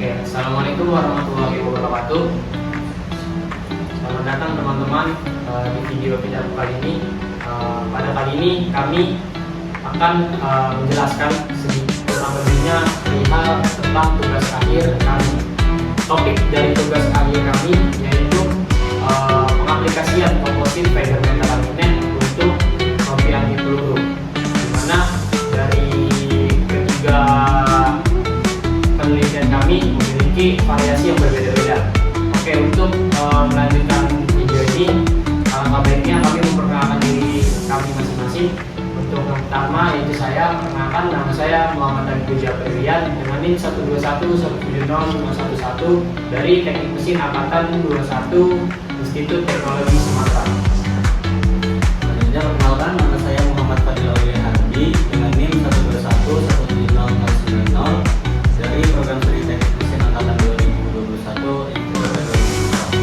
Oke, Assalamualaikum warahmatullahi wabarakatuh. Selamat datang teman-teman di video kita kali ini. Pada kali ini kami akan menjelaskan sedikit kurang lebihnya perihal tentang tugas akhir kami. Topik dari tugas akhir kami yaitu pengaplikasian komposit fiber metal laminate untuk rompi anti peluru, di mana dari ketiga penelitian kami memiliki variasi yang berbeda-beda. Oke, untuk melanjutkan video ini, alangkah baiknya kami memperkenalkan diri kami masing-masing. Untuk yang pertama yaitu saya, perkenalkan nama saya Muhammad Adi Puja Perian dengan NIM 121170511 dari Teknik Mesin Angkatan 21 Institut Teknologi Sumatera. Selanjutnya perkenalkan, nama saya Muhammad Fadil Aulia Hadi dengan NIM 121170990 dari Program Studi Teknik Mesin Angkatan 2021 Institut Teknologi Sumatera.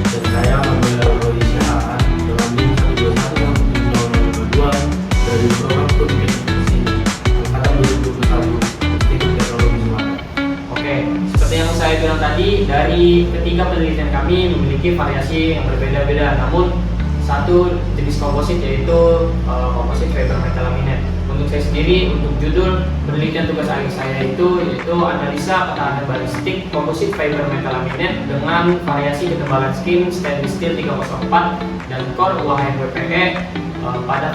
Dan saya Manuel Roy Syahaan dengan NIM 121170022 dari Program Studi Teknik Mesin Angkatan 2021 Institut Teknologi Sumatera. Oke, seperti yang saya bilang tadi, dari ketiga penelitian kami memiliki variasi yang berbeda-beda. Namun satu jenis komposit yaitu komposit fiber metal laminate. Untuk saya sendiri, untuk judul penelitian tugas akhir saya yaitu analisa ketahanan balistik komposit fiber metal laminate dengan variasi ketebalan skin stainless steel 304 dan core UHMWPE pada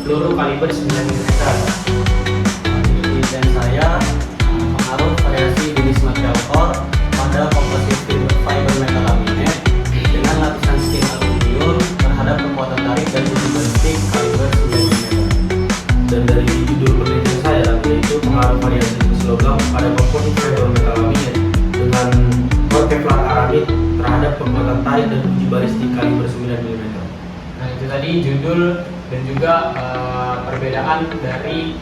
peluru kaliber 9 mm. Penelitian saya pengaruh variasi jenis material core pada komposit fiber metal laminate dengan lapisan skin aluminium terhadap kekuatan tarik dan uji balistik kaliber 9 mm. Dan dari judul penelitian saya yaitu pengaruh variasi jenis logam pada komposit fiber metal laminate dengan core Kevlar aramid terhadap kekuatan tarik dan uji balistik kaliber 9 mm. Nah, itu tadi judul dan juga perbedaan dari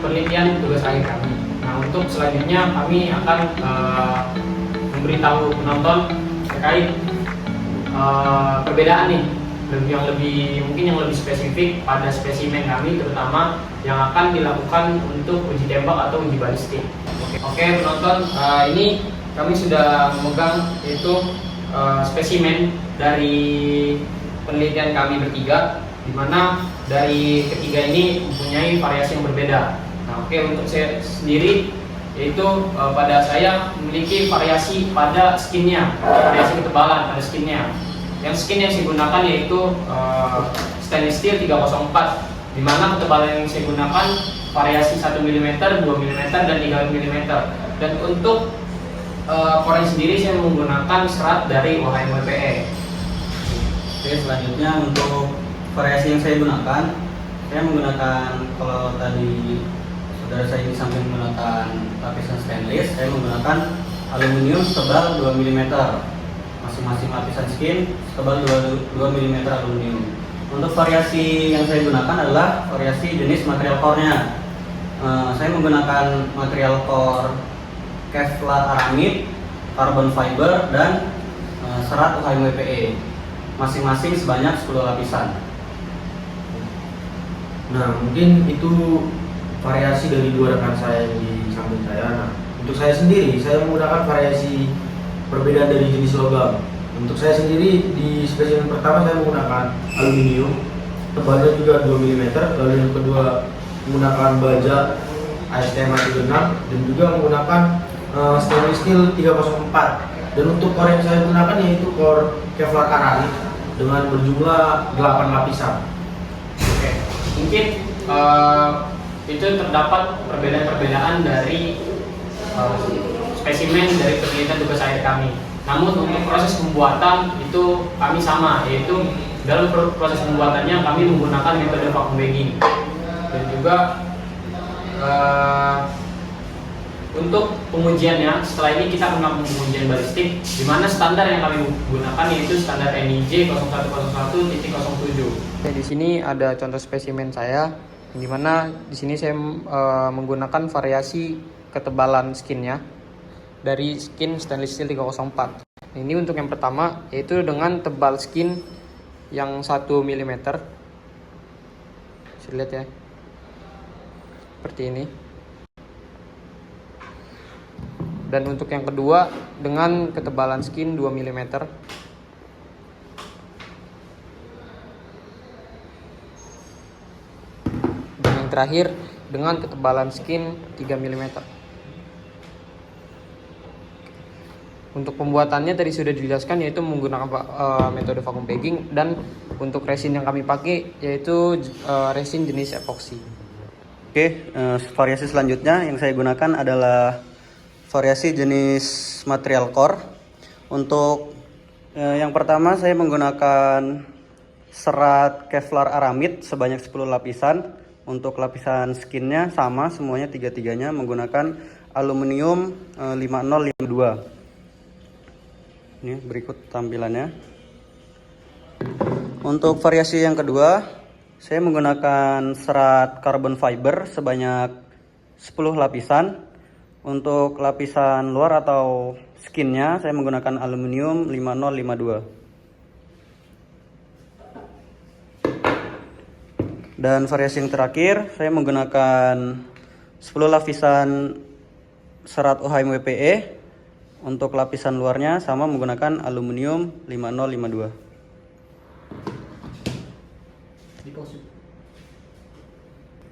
penelitian tugas akhir kami. Nah, untuk selanjutnya kami akan memberitahu penonton terkait perbedaan nih yang lebih spesifik pada spesimen kami, terutama yang akan dilakukan untuk uji tembak atau uji balistik. Oke penonton, ini kami sudah memegang yaitu spesimen dari penelitian kami bertiga, di mana dari ketiga ini mempunyai variasi yang berbeda. Nah, untuk saya sendiri yaitu pada saya memiliki variasi pada skinnya, variasi ketebalan pada skinnya. Yang skin yang saya gunakan yaitu stainless steel 304, di mana ketebalan yang saya gunakan variasi 1 mm, 2 mm, dan 3 mm. Dan untuk core sendiri saya menggunakan serat dari UHMWPE. Oke, selanjutnya untuk variasi yang saya gunakan, saya menggunakan, kalau tadi saudara saya di samping menggunakan lapisan stainless, saya menggunakan aluminium setebal 2 mm. Masing-masing lapisan skin setebal 2 mm aluminium. Untuk variasi yang saya gunakan adalah variasi jenis material core-nya. Saya menggunakan material core Kevlar aramid, carbon fiber, dan serat UHMWPE. Masing-masing sebanyak 10 lapisan. Nah, mungkin itu variasi dari dua rekan saya yang di samping saya. Nah, untuk saya sendiri, saya menggunakan variasi perbedaan dari jenis logam. Untuk saya sendiri di spesimen pertama saya menggunakan aluminium, tebalnya juga 2 mm, lalu yang kedua menggunakan baja ASTM 36 dan juga menggunakan stainless steel 304. Dan untuk core yang saya gunakan yaitu core Kevlar aramid dengan berjumlah 8 lapisan. Oke, mungkin itu terdapat perbedaan-perbedaan dari spesimen dari penelitian tugas akhir kami. Namun untuk proses pembuatan itu kami sama, yaitu dalam proses pembuatannya kami menggunakan metode vacuum bagging. Dan juga untuk pengujiannya, setelah ini kita akan melakukan pengujian balistik, di mana standar yang kami gunakan yaitu standar NIJ 0101.07. Di sini ada contoh spesimen saya, di mana di sini saya menggunakan variasi ketebalan skinnya dari skin stainless steel 304. Ini untuk yang pertama, yaitu dengan tebal skin yang 1 mm. Bisa lihat ya, seperti ini. Dan untuk yang kedua dengan ketebalan skin 2 mm. Dan yang terakhir dengan ketebalan skin 3 mm. Untuk pembuatannya tadi sudah dijelaskan, yaitu menggunakan metode vacuum bagging, dan untuk resin yang kami pakai yaitu resin jenis epoxy. Oke, variasi selanjutnya yang saya gunakan adalah variasi jenis material core. Untuk yang pertama saya menggunakan serat Kevlar Aramid sebanyak 10 lapisan. Untuk lapisan skinnya sama semuanya, tiga-tiganya menggunakan aluminium 5052. Ini berikut tampilannya. Untuk variasi yang kedua, saya menggunakan serat carbon fiber sebanyak 10 lapisan. Untuk lapisan luar atau skinnya saya menggunakan aluminium 5052. Dan variasi yang terakhir, saya menggunakan 10 lapisan serat OHM WPE. Untuk lapisan luarnya sama menggunakan aluminium 5052.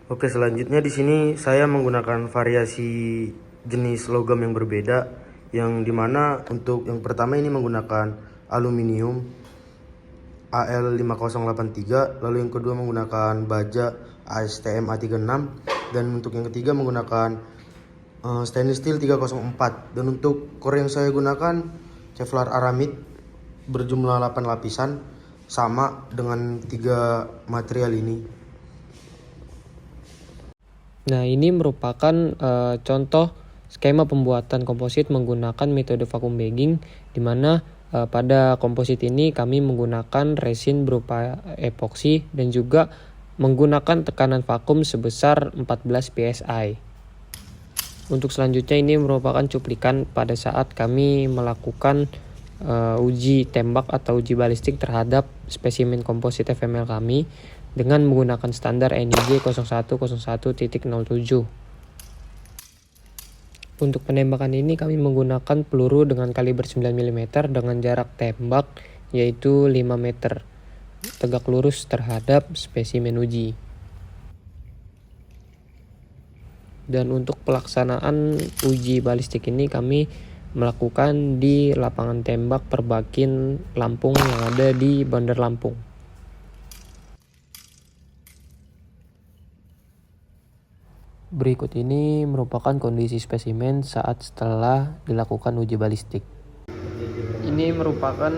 Oke, selanjutnya di sini saya menggunakan variasi jenis logam yang berbeda, yang dimana untuk yang pertama ini menggunakan aluminium AL5083, lalu yang kedua menggunakan baja ASTM A36, dan untuk yang ketiga menggunakan stainless steel 304. Dan untuk core yang saya gunakan Kevlar Aramid berjumlah 8 lapisan, sama dengan 3 material ini. Nah, ini merupakan contoh skema pembuatan komposit menggunakan metode vacuum bagging, di mana pada komposit ini kami menggunakan resin berupa epoksi dan juga menggunakan tekanan vakum sebesar 14 psi. Untuk selanjutnya ini merupakan cuplikan pada saat kami melakukan uji tembak atau uji balistik terhadap spesimen komposit FML kami dengan menggunakan standar NIJ 0101.07. Untuk penembakan ini kami menggunakan peluru dengan kaliber 9 mm dengan jarak tembak yaitu 5 meter, tegak lurus terhadap spesimen uji. Dan untuk pelaksanaan uji balistik ini kami melakukan di lapangan tembak Perbakin Lampung yang ada di Bandar Lampung. Berikut ini merupakan kondisi spesimen saat setelah dilakukan uji balistik. Ini merupakan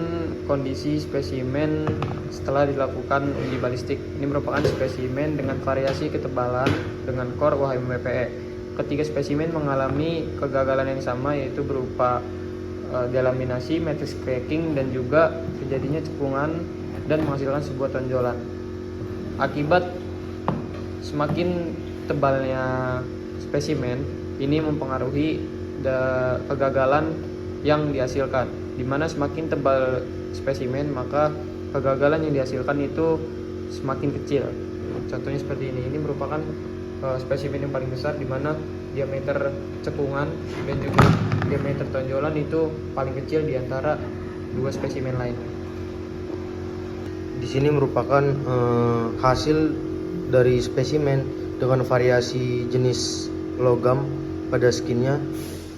kondisi spesimen setelah dilakukan uji balistik. Ini merupakan spesimen dengan variasi ketebalan dengan core OHM WPE. Ketiga spesimen mengalami kegagalan yang sama, yaitu berupa delaminasi, matrix cracking, dan juga terjadinya cekungan dan menghasilkan sebuah tonjolan. Akibat semakin tebalnya spesimen, ini mempengaruhi kegagalan yang dihasilkan, di mana semakin tebal spesimen maka kegagalan yang dihasilkan itu semakin kecil. Contohnya seperti ini. Ini merupakan spesimen yang paling besar, di mana diameter cekungan dan juga diameter tonjolan itu paling kecil di antara dua spesimen lain. Di sini merupakan hasil dari spesimen dengan variasi jenis logam pada skinnya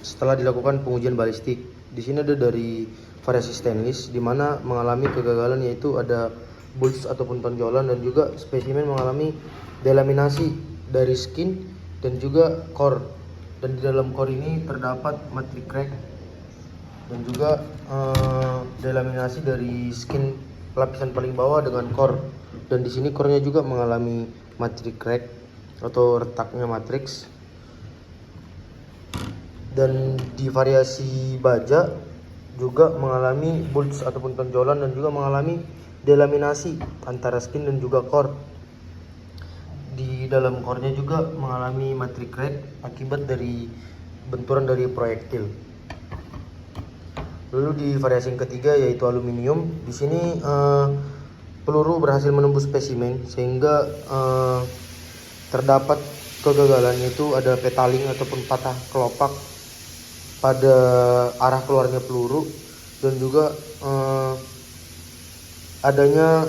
setelah dilakukan pengujian balistik. Di sini ada dari variasi stainless, di mana mengalami kegagalan yaitu ada bulge ataupun tonjolan, dan juga spesimen mengalami delaminasi dari skin dan juga core. Dan di dalam core ini terdapat matrix crack dan juga delaminasi dari skin lapisan paling bawah dengan core. Dan di sini core-nya juga mengalami matrix crack atau retaknya matriks. Dan di variasi baja juga mengalami bulge ataupun tonjolan dan juga mengalami delaminasi antara skin dan juga core. Di dalam core-nya juga mengalami matrix crack akibat dari benturan dari proyektil. Lalu di variasi yang ketiga yaitu aluminium. Di sini peluru berhasil menembus spesimen sehingga terdapat kegagalan, yaitu ada petaling ataupun patah kelopak pada arah keluarnya peluru dan juga adanya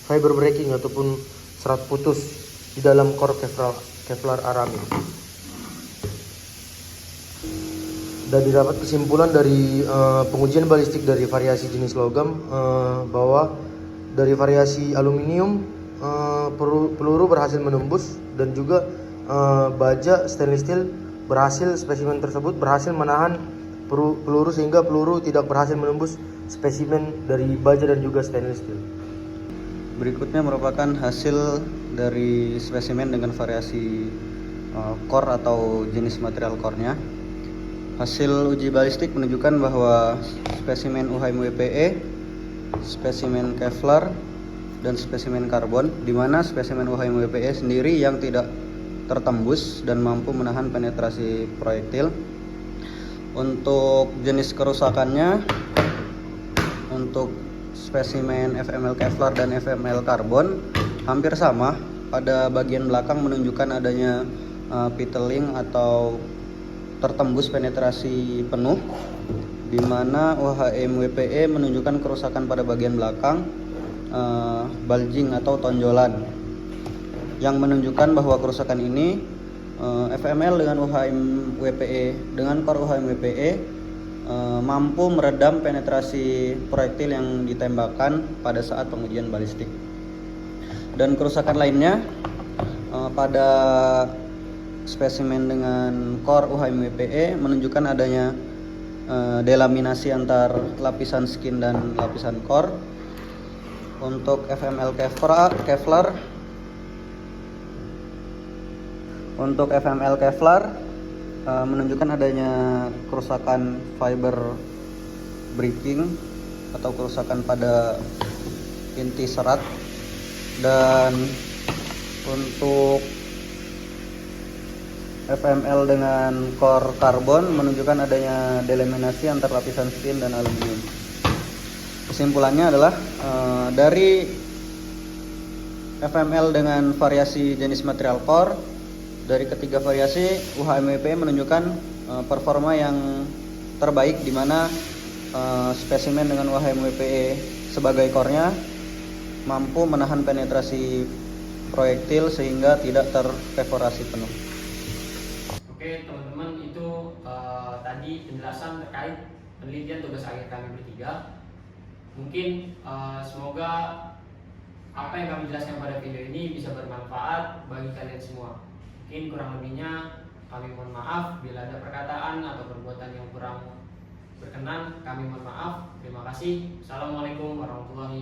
fiber breaking ataupun serat putus di dalam core Kevlar Aramid. Dan didapat kesimpulan dari pengujian balistik dari variasi jenis logam bahwa dari variasi aluminium peluru berhasil menembus dan juga baja stainless steel spesimen tersebut berhasil menahan peluru sehingga peluru tidak berhasil menembus spesimen dari baja dan juga stainless steel. Berikutnya merupakan hasil dari spesimen dengan variasi core atau jenis material core-nya. Hasil uji balistik menunjukkan bahwa spesimen UHM-WPE, spesimen Kevlar, dan spesimen karbon, di mana spesimen UHM-WPE sendiri yang tidak tertembus dan mampu menahan penetrasi proyektil. Untuk jenis kerusakannya, untuk spesimen FML Kevlar dan FML karbon hampir sama. Pada bagian belakang menunjukkan adanya piteling atau tertembus penetrasi penuh, di mana UHM-WPE menunjukkan kerusakan pada bagian belakang, bulging atau tonjolan, yang menunjukkan bahwa kerusakan ini FML dengan UHM-WPE dengan core UHM-WPE mampu meredam penetrasi proyektil yang ditembakkan pada saat pengujian balistik. Dan kerusakan lainnya pada spesimen dengan core UHM-WPE menunjukkan adanya delaminasi antar lapisan skin dan lapisan core. Untuk FML Kevlar menunjukkan adanya kerusakan fiber breaking atau kerusakan pada inti serat. Dan untuk FML dengan core karbon menunjukkan adanya delaminasi antar lapisan skin dan aluminium. Kesimpulannya adalah dari FML dengan variasi jenis material core, dari ketiga variasi UHM-WPE menunjukkan performa yang terbaik, di mana spesimen dengan UHM-WPE sebagai core-nya mampu menahan penetrasi proyektil sehingga tidak terperforasi penuh. Oke teman-teman, itu tadi penjelasan terkait penelitian tugas akhir kami bertiga. Mungkin semoga apa yang kami jelaskan pada video ini bisa bermanfaat bagi kalian semua. Mungkin kurang lebihnya kami mohon maaf bila ada perkataan atau perbuatan yang kurang berkenan, kami mohon maaf. Terima kasih. Assalamualaikum warahmatullahi wabarakatuh.